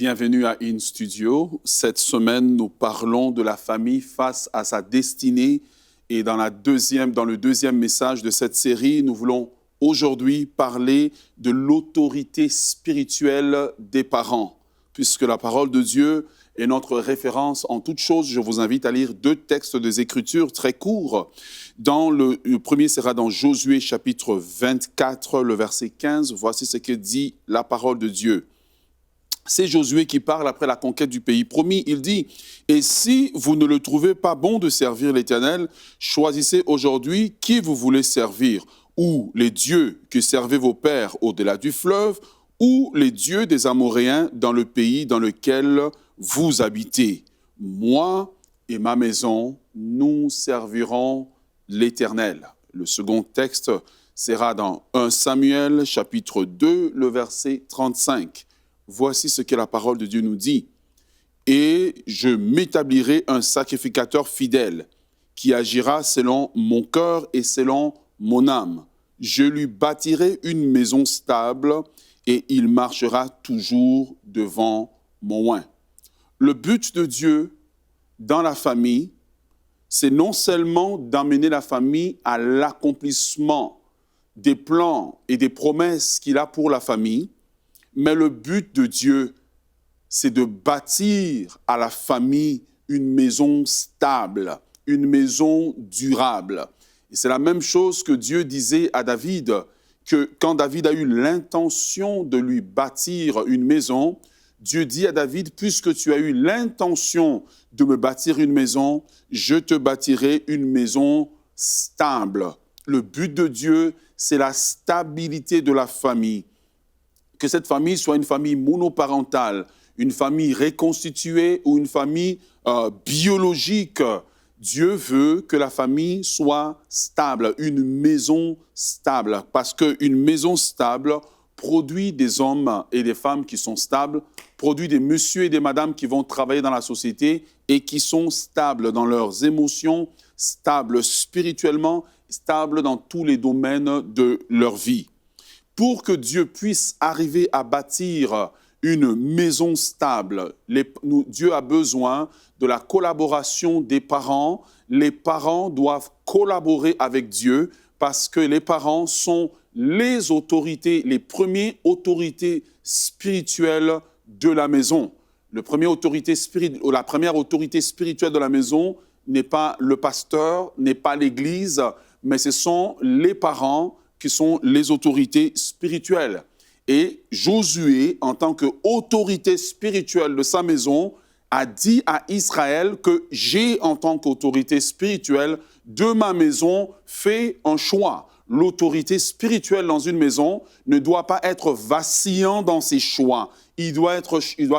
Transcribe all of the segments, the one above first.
Bienvenue à In Studio. Cette semaine, nous parlons de la famille face à sa destinée. Et dans le deuxième message de cette série, nous voulons aujourd'hui parler de l'autorité spirituelle des parents. Puisque la parole de Dieu est notre référence en toutes choses, je vous invite à lire deux textes des Écritures très courts. Le premier sera dans Josué chapitre 24, le verset 15. Voici ce que dit la parole de Dieu. C'est Josué qui parle après la conquête du pays promis. Il dit, « Et si vous ne le trouvez pas bon de servir l'Éternel, choisissez aujourd'hui qui vous voulez servir, ou les dieux que servaient vos pères au-delà du fleuve, ou les dieux des Amoréens dans le pays dans lequel vous habitez. Moi et ma maison, nous servirons l'Éternel. » Le second texte sera dans 1 Samuel, chapitre 2, le verset 35. Voici ce que la parole de Dieu nous dit. « Et je m'établirai un sacrificateur fidèle qui agira selon mon cœur et selon mon âme. Je lui bâtirai une maison stable et il marchera toujours devant mon oin. » Le but de Dieu dans la famille, c'est non seulement d'amener la famille à l'accomplissement des plans et des promesses qu'il a pour la famille, mais le but de Dieu, c'est de bâtir à la famille une maison stable, une maison durable. Et c'est la même chose que Dieu disait à David, que quand David a eu l'intention de lui bâtir une maison, Dieu dit à David, puisque tu as eu l'intention de me bâtir une maison, je te bâtirai une maison stable. Le but de Dieu, c'est la stabilité de la famille. Que cette famille soit une famille monoparentale, une famille reconstituée ou une famille biologique. Dieu veut que la famille soit stable, une maison stable, parce qu'une maison stable produit des hommes et des femmes qui sont stables, produit des messieurs et des madames qui vont travailler dans la société et qui sont stables dans leurs émotions, stables spirituellement, stables dans tous les domaines de leur vie. Pour que Dieu puisse arriver à bâtir une maison stable, Dieu a besoin de la collaboration des parents. Les parents doivent collaborer avec Dieu parce que les parents sont les autorités, les premières autorités spirituelles de la maison. La première autorité spirituelle de la maison n'est pas le pasteur, n'est pas l'Église, mais ce sont les parents qui sont les autorités spirituelles. Et Josué, en tant qu'autorité spirituelle de sa maison, a dit à Israël que j'ai, en tant qu'autorité spirituelle de ma maison, fait un choix. L'autorité spirituelle dans une maison ne doit pas être vacillant dans ses choix. Il doit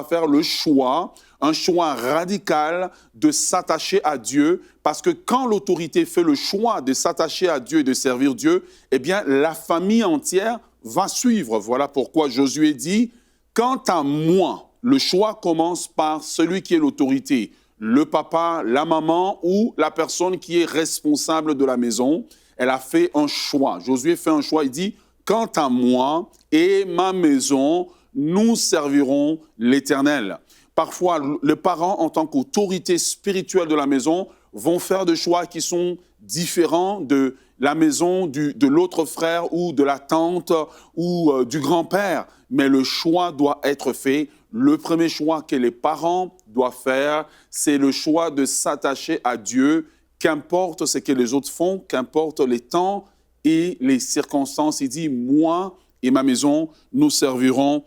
faire le choix, un choix radical de s'attacher à Dieu, parce que quand l'autorité fait le choix de s'attacher à Dieu et de servir Dieu, eh bien, la famille entière va suivre. Voilà pourquoi Josué dit, « Quant à moi, le choix commence par celui qui est l'autorité, le papa, la maman ou la personne qui est responsable de la maison. » Elle a fait un choix. Josué fait un choix. Il dit, « Quant à moi et ma maison, nous servirons l'Éternel. » Parfois, les parents, en tant qu'autorité spirituelle de la maison, vont faire des choix qui sont différents de la maison de l'autre frère ou de la tante ou du grand-père. Mais le choix doit être fait. Le premier choix que les parents doivent faire, c'est le choix de s'attacher à Dieu, qu'importe ce que les autres font, qu'importe les temps et les circonstances. Il dit, moi et ma maison, nous servirons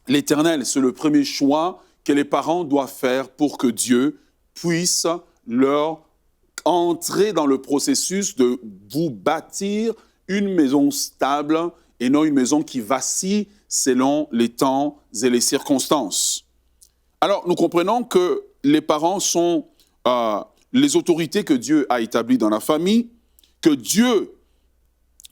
l'Éternel. C'est le premier choix que les parents doivent faire pour que Dieu puisse leur entrer dans le processus de vous bâtir une maison stable et non une maison qui vacille selon les temps et les circonstances. Alors, nous comprenons que les parents sont les autorités que Dieu a établies dans la famille, que Dieu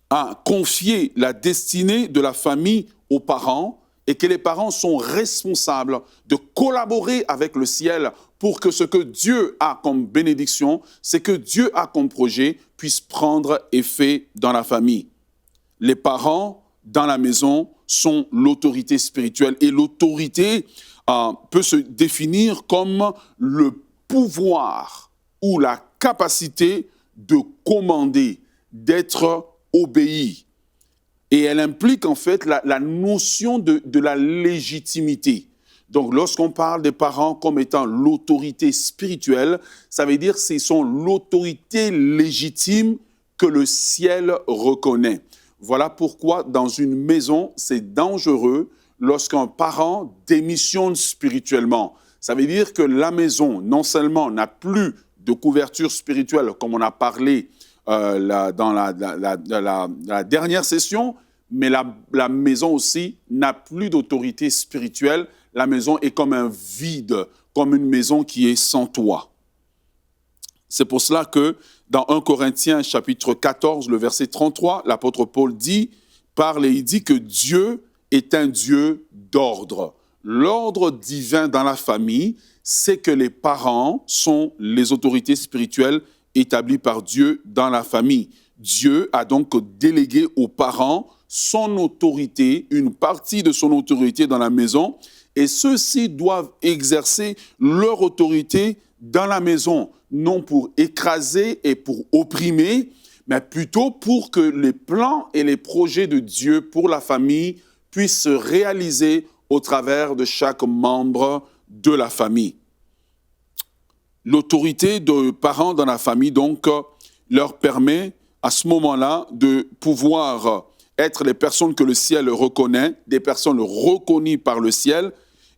a confié la destinée de la famille aux parents et que les parents sont responsables de collaborer avec le ciel pour que ce que Dieu a comme bénédiction, ce que Dieu a comme projet, puisse prendre effet dans la famille. Les parents, dans la maison, sont l'autorité spirituelle. Et l'autorité peut se définir comme le pouvoir ou la capacité de commander, d'être obéi. Et elle implique en fait la notion de la légitimité. Donc, lorsqu'on parle des parents comme étant l'autorité spirituelle, ça veut dire que ce sont l'autorité légitime que le ciel reconnaît. Voilà pourquoi dans une maison, c'est dangereux lorsqu'un parent démissionne spirituellement. Ça veut dire que la maison, non seulement n'a plus de couverture spirituelle, comme on a parlé dans la dernière session, mais la maison aussi n'a plus d'autorité spirituelle. La maison est comme un vide, comme une maison qui est sans toit. C'est pour cela que dans 1 Corinthiens chapitre 14, le verset 33, l'apôtre Paul parle et il dit que Dieu est un Dieu d'ordre. L'ordre divin dans la famille, c'est que les parents sont les autorités spirituelles établies par Dieu dans la famille. Dieu a donc délégué aux parents son autorité, une partie de son autorité dans la maison, et ceux-ci doivent exercer leur autorité dans la maison, non pour écraser et pour opprimer, mais plutôt pour que les plans et les projets de Dieu pour la famille puissent se réaliser au travers de chaque membre de la famille. L'autorité de parents dans la famille, donc, leur permet à ce moment-là de pouvoir être les personnes que le ciel reconnaît, des personnes reconnues par le ciel.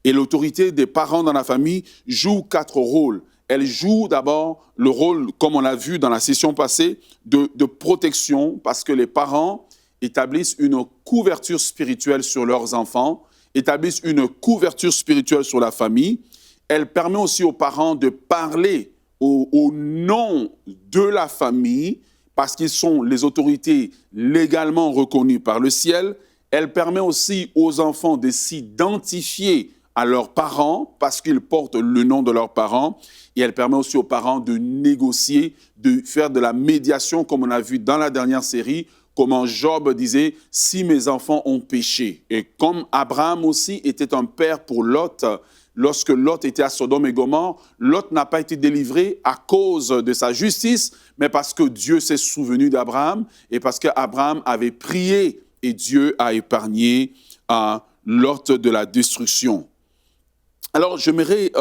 Et l'autorité des parents dans la famille joue 4 rôles. Elle joue d'abord le rôle, comme on l'a vu dans la session passée, de protection, parce que les parents établissent une couverture spirituelle sur leurs enfants, établissent une couverture spirituelle sur la famille. Elle permet aussi aux parents de parler au nom de la famille, parce qu'ils sont les autorités légalement reconnues par le ciel. Elle permet aussi aux enfants de s'identifier à leurs parents parce qu'ils portent le nom de leurs parents. Et elle permet aussi aux parents de négocier, de faire de la médiation, comme on a vu dans la dernière série, comment Job disait « si mes enfants ont péché ». Et comme Abraham aussi était un père pour Lot, lorsque Lot était à Sodome et Gomorrhe, Lot n'a pas été délivré à cause de sa justice, mais parce que Dieu s'est souvenu d'Abraham et parce qu'Abraham avait prié et Dieu a épargné Lot de la destruction. Alors, j'aimerais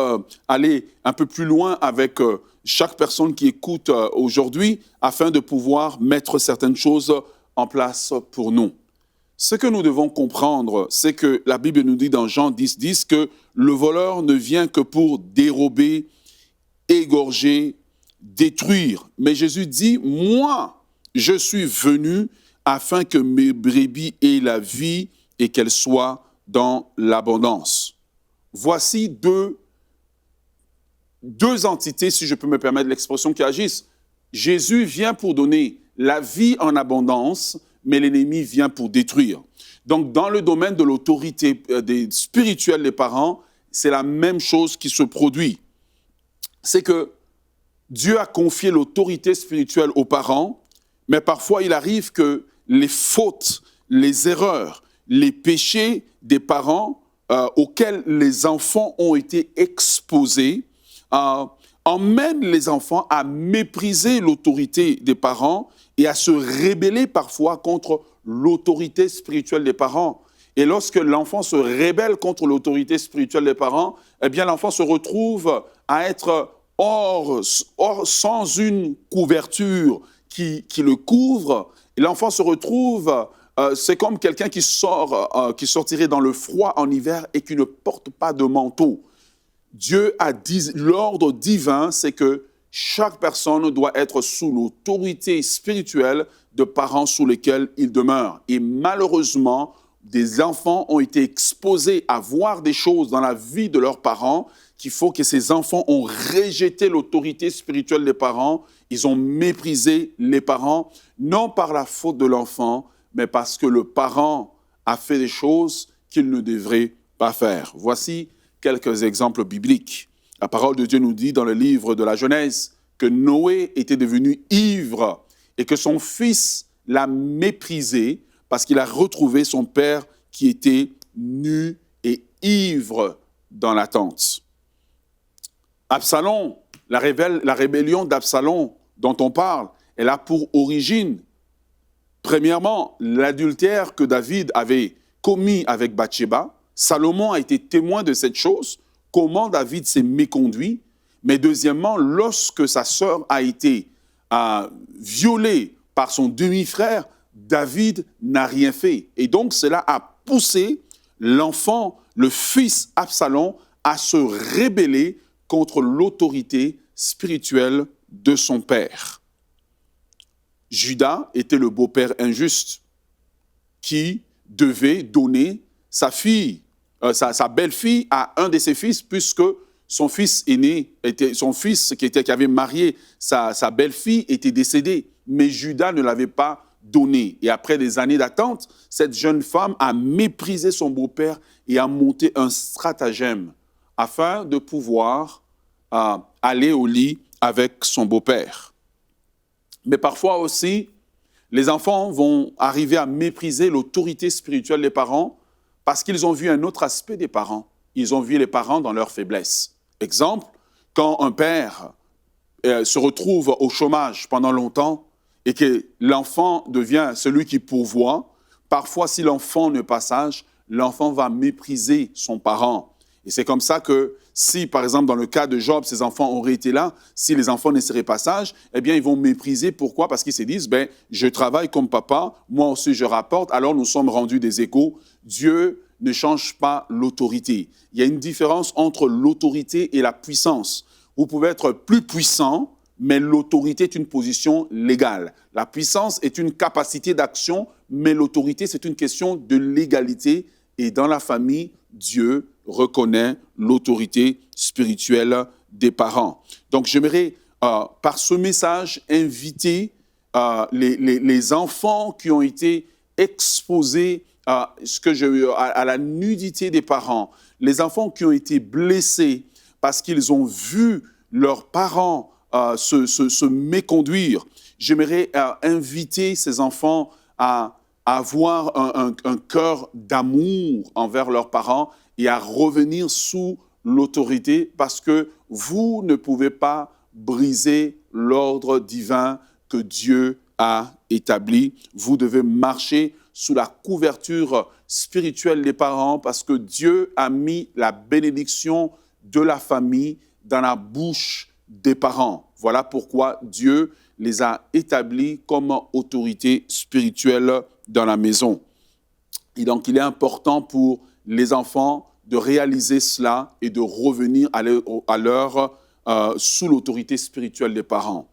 aller un peu plus loin avec chaque personne qui écoute aujourd'hui afin de pouvoir mettre certaines choses en place pour nous. Ce que nous devons comprendre, c'est que la Bible nous dit dans Jean 10, 10 que le voleur ne vient que pour dérober, égorger, détruire. Mais Jésus dit, moi, je suis venu afin que mes brebis aient la vie et qu'elles soient dans l'abondance. Voici deux entités, si je peux me permettre l'expression, qui agissent. Jésus vient pour donner la vie en abondance, mais l'ennemi vient pour détruire. Donc, dans le domaine de l'autorité spirituelle des parents, c'est la même chose qui se produit. C'est que Dieu a confié l'autorité spirituelle aux parents, mais parfois il arrive que les fautes, les erreurs, les péchés des parents auxquels les enfants ont été exposés emmènent les enfants à mépriser l'autorité des parents et à se rebeller parfois contre l'autorité spirituelle des parents. Et lorsque l'enfant se rébelle contre l'autorité spirituelle des parents, eh bien l'enfant se retrouve à être hors sans une couverture qui le couvre. Et l'enfant se retrouve, c'est comme quelqu'un qui sortirait dans le froid en hiver et qui ne porte pas de manteau. Dieu a dit, l'ordre divin, c'est que chaque personne doit être sous l'autorité spirituelle de parents sous lesquels il demeure. Et malheureusement, des enfants ont été exposés à voir des choses dans la vie de leurs parents qu'il faut que ces enfants ont rejeté l'autorité spirituelle des parents. Ils ont méprisé les parents, non par la faute de l'enfant, mais parce que le parent a fait des choses qu'il ne devrait pas faire. Voici quelques exemples bibliques. La parole de Dieu nous dit dans le livre de la Genèse que Noé était devenu ivre et que son fils l'a méprisé parce qu'il a retrouvé son père qui était nu et ivre dans l'attente. Absalom, la rébellion d'Absalom dont on parle, elle a pour origine, premièrement, l'adultère que David avait commis avec Bathsheba. Salomon a été témoin de cette chose, comment David s'est méconduit. Mais deuxièmement, lorsque sa sœur a été violée par son demi-frère, David n'a rien fait. Et donc, cela a poussé l'enfant, le fils Absalom, à se rébeller contre l'autorité spirituelle de son père. Judas était le beau-père injuste qui devait donner sa belle-fille à un de ses fils, puisque son fils aîné, son fils qui avait marié sa belle-fille était décédé. Mais Judas ne l'avait pas donné. Et après des années d'attente, cette jeune femme a méprisé son beau-père et a monté un stratagème afin de pouvoir aller au lit avec son beau-père. Mais parfois aussi, les enfants vont arriver à mépriser l'autorité spirituelle des parents parce qu'ils ont vu un autre aspect des parents. Ils ont vu les parents dans leur faiblesse. Exemple, quand un père se retrouve au chômage pendant longtemps et que l'enfant devient celui qui pourvoit, parfois si l'enfant n'est pas sage, l'enfant va mépriser son parent. Et c'est comme ça que si, par exemple, dans le cas de Job, ses enfants auraient été là, si les enfants ne seraient pas sages, eh bien, ils vont mépriser. Pourquoi? Parce qu'ils se disent, je travaille comme papa, moi aussi je rapporte, alors nous sommes rendus des égaux. Dieu ne change pas l'autorité. Il y a une différence entre l'autorité et la puissance. Vous pouvez être plus puissant, mais l'autorité est une position légale. La puissance est une capacité d'action, mais l'autorité, c'est une question de légalité. Et dans la famille, Dieu reconnaît l'autorité spirituelle des parents. Donc, j'aimerais, par ce message, inviter les enfants qui ont été exposés à la nudité des parents, les enfants qui ont été blessés parce qu'ils ont vu leurs parents se méconduire. J'aimerais inviter ces enfants à avoir un cœur d'amour envers leurs parents et à revenir sous l'autorité parce que vous ne pouvez pas briser l'ordre divin que Dieu a établi. Vous devez marcher sous la couverture spirituelle des parents parce que Dieu a mis la bénédiction de la famille dans la bouche des parents. Voilà pourquoi Dieu les a établis comme autorité spirituelle dans la maison. Et donc, il est important pour les enfants de réaliser cela et de revenir sous l'autorité spirituelle des parents.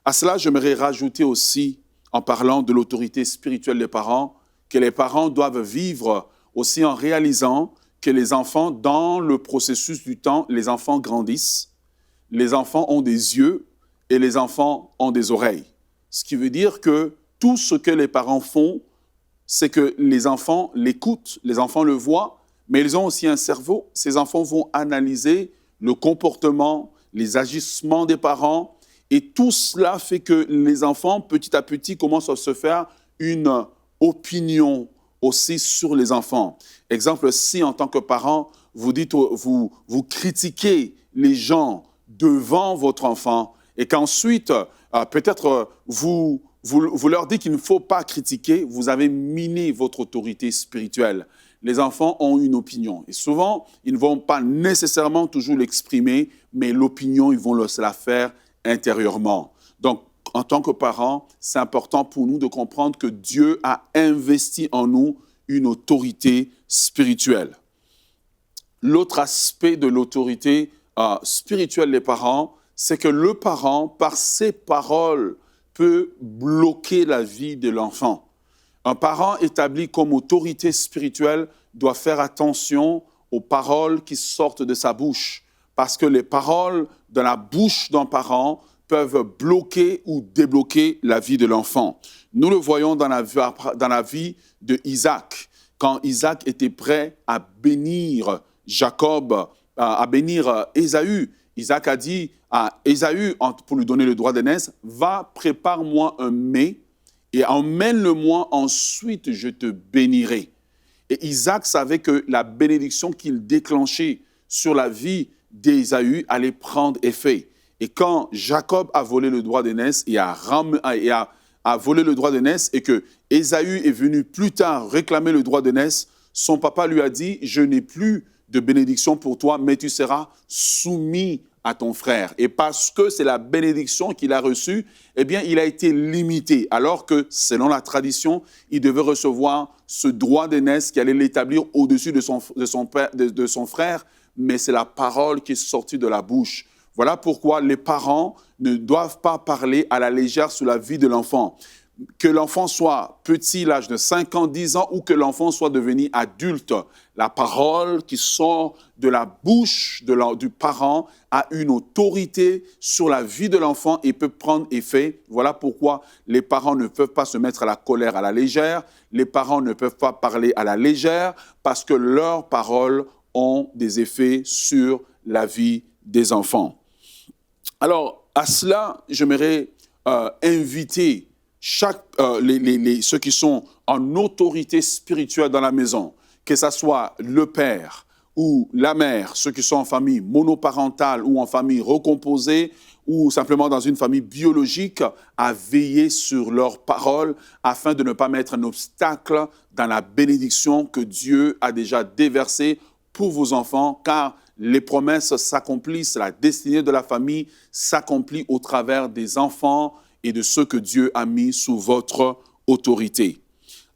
À cela, j'aimerais rajouter aussi, en parlant de l'autorité spirituelle des parents, que les parents doivent vivre aussi en réalisant que les enfants, dans le processus du temps, les enfants grandissent, les enfants ont des yeux et les enfants ont des oreilles. Ce qui veut dire que tout ce que les parents font, c'est que les enfants l'écoutent, les enfants le voient, mais ils ont aussi un cerveau. Ces enfants vont analyser le comportement, les agissements des parents, et tout cela fait que les enfants, petit à petit, commencent à se faire une opinion aussi sur les enfants. Exemple, si en tant que parent, vous critiquez les gens devant votre enfant et qu'ensuite, peut-être vous leur dites qu'il ne faut pas critiquer, vous avez miné votre autorité spirituelle. Les enfants ont une opinion et souvent, ils ne vont pas nécessairement toujours l'exprimer, mais l'opinion, ils vont la faire intérieurement. Donc, en tant que parents, c'est important pour nous de comprendre que Dieu a investi en nous une autorité spirituelle. L'autre aspect de l'autorité spirituelle des parents, c'est que le parent, par ses paroles, peut bloquer la vie de l'enfant. Un parent établi comme autorité spirituelle doit faire attention aux paroles qui sortent de sa bouche, parce que les paroles de la bouche d'un parent peuvent bloquer ou débloquer la vie de l'enfant. Nous le voyons dans la vie de Isaac, quand Isaac était prêt à bénir Jacob, à bénir Ésaü. Isaac a dit à Ésaü, pour lui donner le droit d'aînesse, « Va, prépare-moi un mets et emmène-le-moi, ensuite je te bénirai. » Et Isaac savait que la bénédiction qu'il déclenchait sur la vie d'Ésaü allait prendre effet. Et quand Jacob a volé le droit d'aînesse et a volé le droit d'aînesse et que Ésaü est venu plus tard réclamer le droit d'aînesse, son papa lui a dit « Je n'ai plus de bénédiction pour toi, mais tu seras soumis à ton frère. » Et parce que c'est la bénédiction qu'il a reçue, eh bien, il a été limité. Alors que, selon la tradition, il devait recevoir ce droit d'aînesse qui allait l'établir au-dessus de son frère, mais c'est la parole qui est sortie de la bouche. Voilà pourquoi les parents ne doivent pas parler à la légère sur la vie de l'enfant. Que l'enfant soit petit, l'âge de 5 ans, 10 ans, ou que l'enfant soit devenu adulte, la parole qui sort de la bouche du parent a une autorité sur la vie de l'enfant et peut prendre effet. Voilà pourquoi les parents ne peuvent pas se mettre à la colère à la légère, les parents ne peuvent pas parler à la légère, parce que leurs paroles ont des effets sur la vie des enfants. Alors, à cela, j'aimerais inviter ceux qui sont en autorité spirituelle dans la maison, que ce soit le père ou la mère, ceux qui sont en famille monoparentale ou en famille recomposée ou simplement dans une famille biologique, à veiller sur leurs paroles afin de ne pas mettre un obstacle dans la bénédiction que Dieu a déjà déversée pour vos enfants, car les promesses s'accomplissent, la destinée de la famille s'accomplit au travers des enfants et de ceux que Dieu a mis sous votre autorité.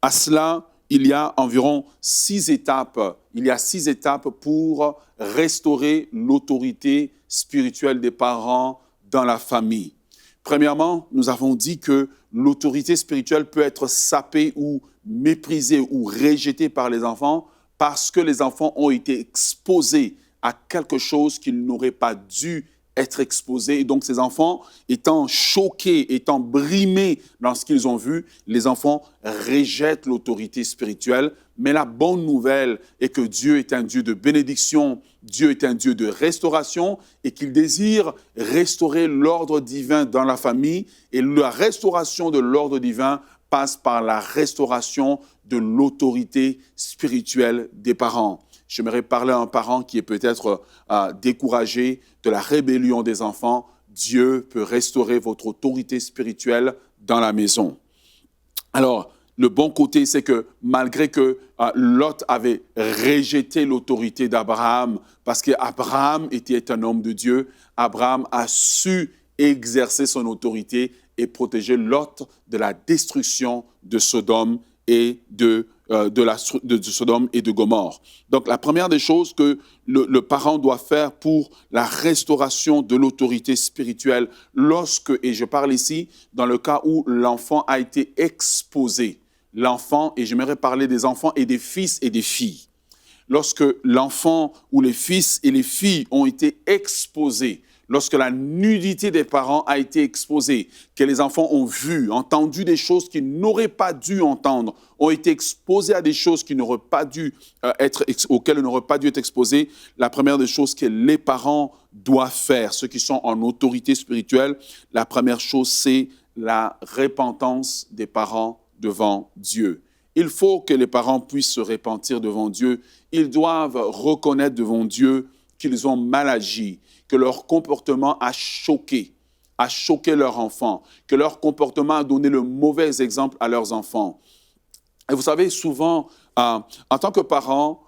À cela, il y a environ 6 étapes. Il y a 6 étapes pour restaurer l'autorité spirituelle des parents dans la famille. Premièrement, nous avons dit que l'autorité spirituelle peut être sapée ou méprisée ou rejetée par les enfants parce que les enfants ont été exposés à quelque chose qu'ils n'auraient pas dû être exposés. Et donc, ces enfants, étant choqués, étant brimés dans ce qu'ils ont vu, les enfants rejettent l'autorité spirituelle. Mais la bonne nouvelle est que Dieu est un Dieu de bénédiction, Dieu est un Dieu de restauration et qu'il désire restaurer l'ordre divin dans la famille. Et la restauration de l'ordre divin passe par la restauration de l'autorité spirituelle des parents. J'aimerais parler à un parent qui est peut-être découragé de la rébellion des enfants. Dieu peut restaurer votre autorité spirituelle dans la maison. Alors, le bon côté, c'est que malgré que Lot avait rejeté l'autorité d'Abraham, parce qu'Abraham était un homme de Dieu, Abraham a su exercer son autorité et protéger Lot de la destruction de Sodome et de Sodome et de Gomorrhe. Donc, la première des choses que le parent doit faire pour la restauration de l'autorité spirituelle, et je parle ici dans le cas où l'enfant a été exposé, l'enfant, et j'aimerais parler des enfants et des fils et des filles. Lorsque l'enfant ou les fils et les filles ont été exposés, lorsque la nudité des parents a été exposée, que les enfants ont vu, entendu des choses qu'ils n'auraient pas dû entendre, ont été exposés à des choses qui n'auraient pas dû auxquelles ils n'auraient pas dû être exposés, la première des choses que les parents doivent faire, ceux qui sont en autorité spirituelle, la première chose, c'est la repentance des parents devant Dieu. Il faut que les parents puissent se repentir devant Dieu. Ils doivent reconnaître devant Dieu qu'ils ont mal agi, que leur comportement a choqué leur enfant, que leur comportement a donné le mauvais exemple à leurs enfants. Et vous savez, souvent, en tant que parents,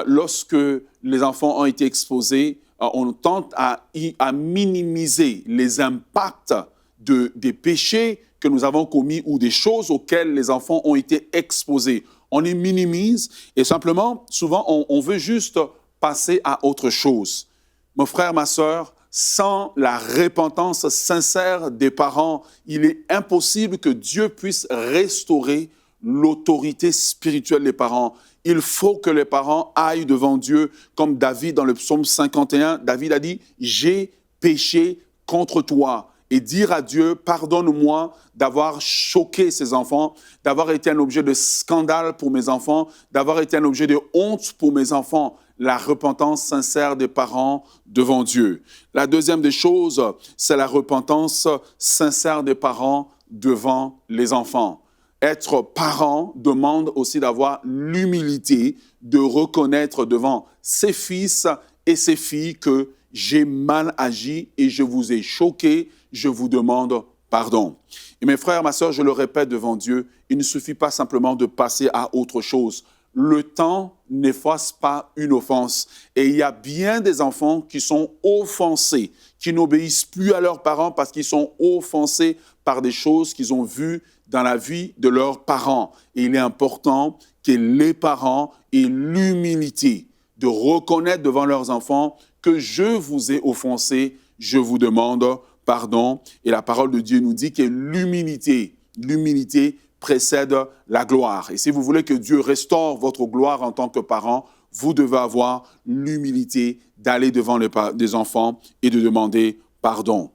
lorsque les enfants ont été exposés, on tente à minimiser les impacts des péchés que nous avons commis ou des choses auxquelles les enfants ont été exposés. On les minimise et simplement, souvent, on veut juste passer à autre chose. Mon frère, ma sœur, sans la repentance sincère des parents, il est impossible que Dieu puisse restaurer l'autorité spirituelle des parents. Il faut que les parents aillent devant Dieu, comme David dans le psaume 51. David a dit « J'ai péché contre toi ». Et dire à Dieu, pardonne-moi d'avoir choqué ces enfants, d'avoir été un objet de scandale pour mes enfants, d'avoir été un objet de honte pour mes enfants. La repentance sincère des parents devant Dieu. La deuxième des choses, c'est la repentance sincère des parents devant les enfants. Être parent demande aussi d'avoir l'humilité de reconnaître devant ses fils et ces filles que j'ai mal agi et je vous ai choqué, je vous demande pardon. Et mes frères, ma sœur, je le répète devant Dieu, il ne suffit pas simplement de passer à autre chose. Le temps n'efface pas une offense. Et il y a bien des enfants qui sont offensés, qui n'obéissent plus à leurs parents parce qu'ils sont offensés par des choses qu'ils ont vues dans la vie de leurs parents. Et il est important que les parents aient l'humilité de reconnaître devant leurs enfants que je vous ai offensé, je vous demande pardon. Et la parole de Dieu nous dit que l'humilité précède la gloire. Et si vous voulez que Dieu restaure votre gloire en tant que parent, vous devez avoir l'humilité d'aller devant les enfants et de demander pardon.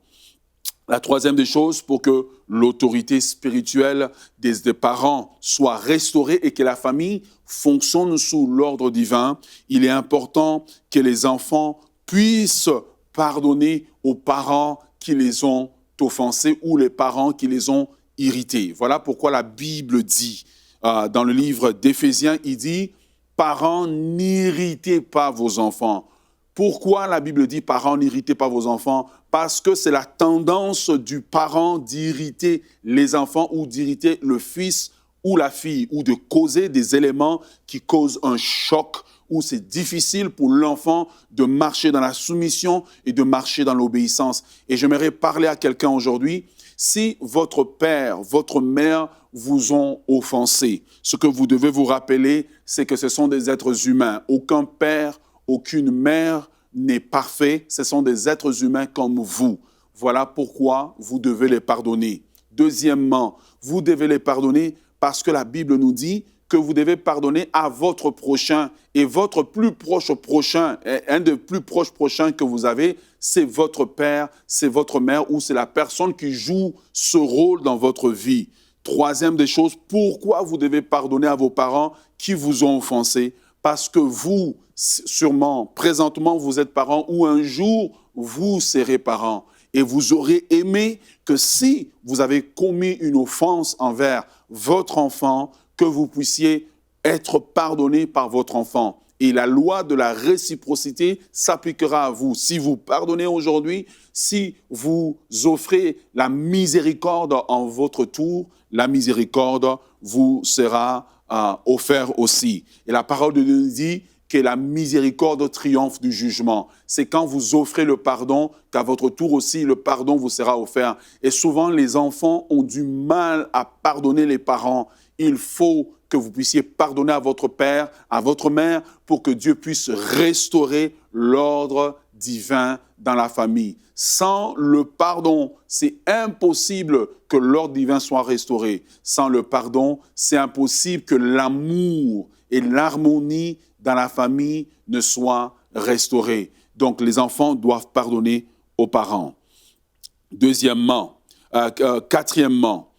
La troisième des choses, pour que l'autorité spirituelle des parents soit restaurée et que la famille fonctionne sous l'ordre divin, il est important que les enfants puissent pardonner aux parents qui les ont offensés ou les parents qui les ont irrités. Voilà pourquoi la Bible dit, dans le livre d'Éphésiens, il dit « Parents, n'irritez pas vos enfants ». Pourquoi la Bible dit « Parents, n'irritez pas vos enfants » ? Parce que c'est la tendance du parent d'irriter les enfants ou d'irriter le fils ou la fille ou de causer des éléments qui causent un choc où c'est difficile pour l'enfant de marcher dans la soumission et de marcher dans l'obéissance. Et j'aimerais parler à quelqu'un aujourd'hui, si votre père, votre mère vous ont offensé, ce que vous devez vous rappeler, c'est que ce sont des êtres humains. Aucun père, aucune mère n'est parfait, ce sont des êtres humains comme vous. Voilà pourquoi vous devez les pardonner. Deuxièmement, vous devez les pardonner parce que la Bible nous dit que vous devez pardonner à votre prochain. Et votre plus proche prochain, un des plus proches prochains que vous avez, c'est votre père, c'est votre mère ou c'est la personne qui joue ce rôle dans votre vie. Troisième des choses, pourquoi vous devez pardonner à vos parents qui vous ont offensé? Parce que vous, sûrement, présentement, vous êtes parents ou un jour, vous serez parents. Et vous aurez aimé que si vous avez commis une offense envers votre enfant, que vous puissiez être pardonné par votre enfant. Et la loi de la réciprocité s'appliquera à vous. Si vous pardonnez aujourd'hui, si vous offrez la miséricorde en votre tour, la miséricorde vous sera offerte aussi. Et la parole de Dieu dit que la miséricorde triomphe du jugement. C'est quand vous offrez le pardon qu'à votre tour aussi, le pardon vous sera offert. Et souvent, les enfants ont du mal à pardonner les parents. Il faut que vous puissiez pardonner à votre père, à votre mère, pour que Dieu puisse restaurer l'ordre divin dans la famille. Sans le pardon, c'est impossible que l'ordre divin soit restauré. Sans le pardon, c'est impossible que l'amour et l'harmonie dans la famille ne soient restaurés. Donc, les enfants doivent pardonner aux parents. Quatrièmement,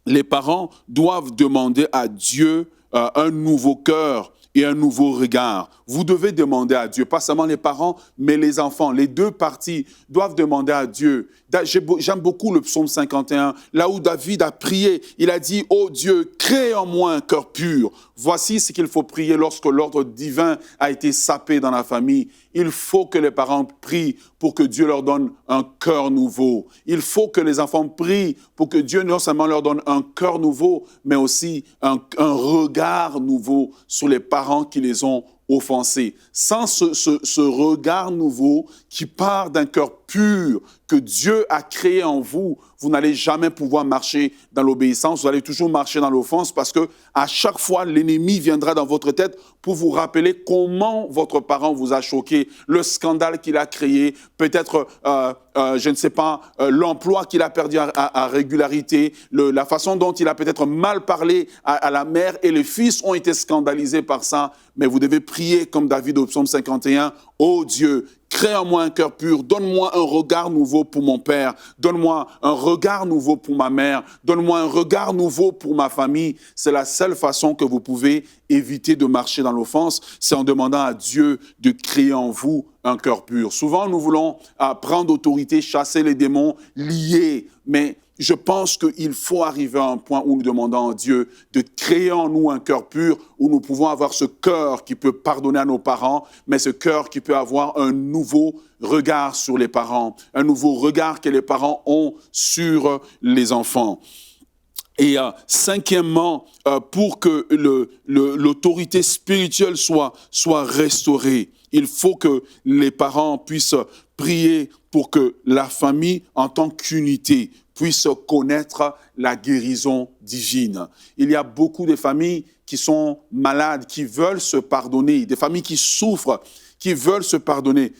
les parents doivent demander à Dieu un nouveau cœur et un nouveau regard. Vous devez demander à Dieu, pas seulement les parents, mais les enfants. Les deux parties doivent demander à Dieu. J'aime beaucoup le psaume 51, là où David a prié. Il a dit, « Oh Dieu, crée en moi un cœur pur. » Voici ce qu'il faut prier lorsque l'ordre divin a été sapé dans la famille. Il faut que les parents prient pour que Dieu leur donne un cœur nouveau. Il faut que les enfants prient pour que Dieu non seulement leur donne un cœur nouveau, mais aussi un regard nouveau sur les parents qui les ont offensés. Sans ce regard nouveau qui part d'un cœur pur que Dieu a créé en vous, vous n'allez jamais pouvoir marcher dans l'obéissance, vous allez toujours marcher dans l'offense parce que à chaque fois, l'ennemi viendra dans votre tête pour vous rappeler comment votre parent vous a choqué, le scandale qu'il a créé, peut-être, je ne sais pas, l'emploi qu'il a perdu à régularité, la façon dont il a peut-être mal parlé à la mère et les fils ont été scandalisés par ça. Mais vous devez prier comme David au psaume 51, « Ô Dieu, crée en moi un cœur pur, donne-moi un regard nouveau pour mon père, donne-moi un regard nouveau pour ma mère, donne-moi un regard nouveau pour ma famille. » C'est la seule façon que vous pouvez éviter de marcher dans l'offense, c'est en demandant à Dieu de créer en vous un cœur pur. Souvent, nous voulons prendre autorité, chasser les démons, lier, mais je pense qu'il faut arriver à un point où nous demandons à Dieu de créer en nous un cœur pur, où nous pouvons avoir ce cœur qui peut pardonner à nos parents, mais ce cœur qui peut avoir un nouveau regard sur les parents, un nouveau regard que les parents ont sur les enfants. Et cinquièmement, pour que l'autorité spirituelle soit restaurée, il faut que les parents puissent prier pour que la famille, en tant qu'unité, puisse connaître la guérison divine. Il y a beaucoup de familles qui sont malades, qui veulent se pardonner, des familles qui souffrent, qui veulent se pardonner,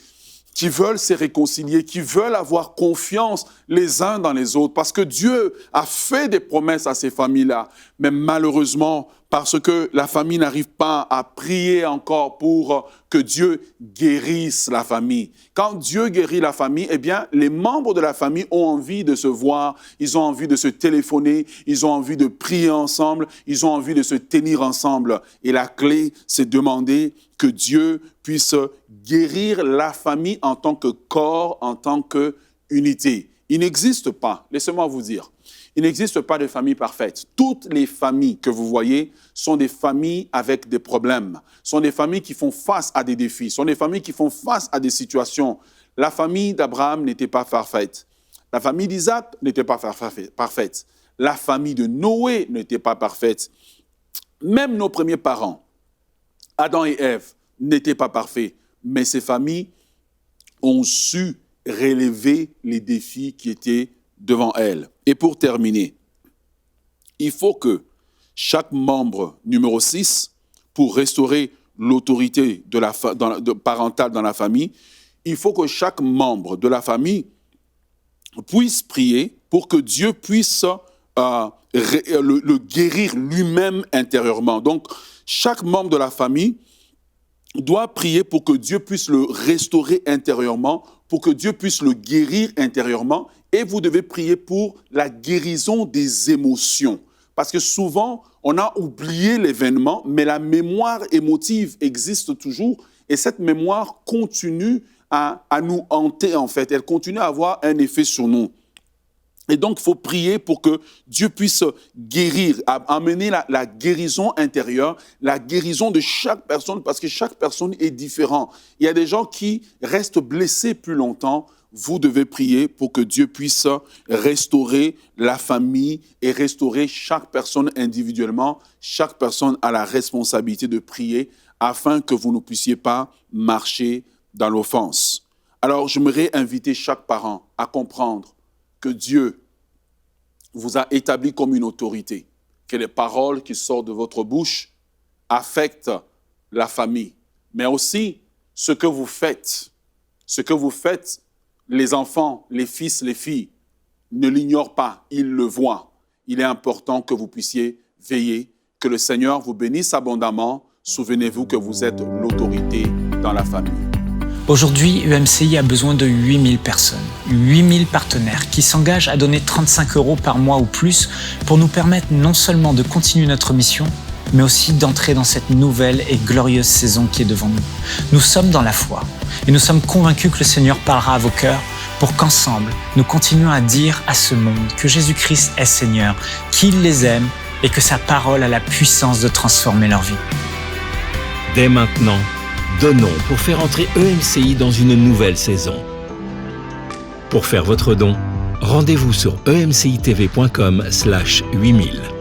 qui veulent se réconcilier, qui veulent avoir confiance les uns dans les autres, parce que Dieu a fait des promesses à ces familles-là. Mais malheureusement, parce que la famille n'arrive pas à prier encore pour que Dieu guérisse la famille. Quand Dieu guérit la famille, eh bien, les membres de la famille ont envie de se voir, ils ont envie de se téléphoner, ils ont envie de prier ensemble, ils ont envie de se tenir ensemble. Et la clé, c'est demander que Dieu puisse guérir la famille en tant que corps, en tant qu'unité. Il n'existe pas, laissez-moi vous dire, il n'existe pas de famille parfaite. Toutes les familles que vous voyez sont des familles avec des problèmes, sont des familles qui font face à des défis, sont des familles qui font face à des situations. La famille d'Abraham n'était pas parfaite. La famille d'Isaac n'était pas parfaite. La famille de Noé n'était pas parfaite. Même nos premiers parents, Adam et Ève, n'étaient pas parfaits. Mais ces familles ont su relever les défis qui étaient devant elles. Et pour terminer, il faut que chaque membre, numéro 6, pour restaurer l'autorité parentale dans la famille, il faut que chaque membre de la famille puisse prier pour que Dieu puisse le guérir lui-même intérieurement. Donc, chaque membre de la famille doit prier pour que Dieu puisse le restaurer intérieurement, pour que Dieu puisse le guérir intérieurement. Et vous devez prier pour la guérison des émotions. Parce que souvent, on a oublié l'événement, mais la mémoire émotive existe toujours. Et cette mémoire continue à nous hanter, en fait. Elle continue à avoir un effet sur nous. Et donc, il faut prier pour que Dieu puisse guérir, amener la guérison intérieure, la guérison de chaque personne, parce que chaque personne est différente. Il y a des gens qui restent blessés plus longtemps. Vous devez prier pour que Dieu puisse restaurer la famille et restaurer chaque personne individuellement. Chaque personne a la responsabilité de prier afin que vous ne puissiez pas marcher dans l'offense. Alors, j'aimerais inviter chaque parent à comprendre que Dieu vous a établi comme une autorité, que les paroles qui sortent de votre bouche affectent la famille, mais aussi ce que vous faites. Ce que vous faites, les enfants, les fils, les filles, ne l'ignorent pas, ils le voient. Il est important que vous puissiez veiller, que le Seigneur vous bénisse abondamment. Souvenez-vous que vous êtes l'autorité dans la famille. Aujourd'hui, EMCI a besoin de 8000 personnes, 8000 partenaires qui s'engagent à donner 35 € par mois ou plus pour nous permettre non seulement de continuer notre mission, mais aussi d'entrer dans cette nouvelle et glorieuse saison qui est devant nous. Nous sommes dans la foi et nous sommes convaincus que le Seigneur parlera à vos cœurs pour qu'ensemble, nous continuions à dire à ce monde que Jésus-Christ est Seigneur, qu'il les aime et que sa parole a la puissance de transformer leur vie. Dès maintenant, donnons pour faire entrer EMCI dans une nouvelle saison. Pour faire votre don, rendez-vous sur emcitv.com/8000.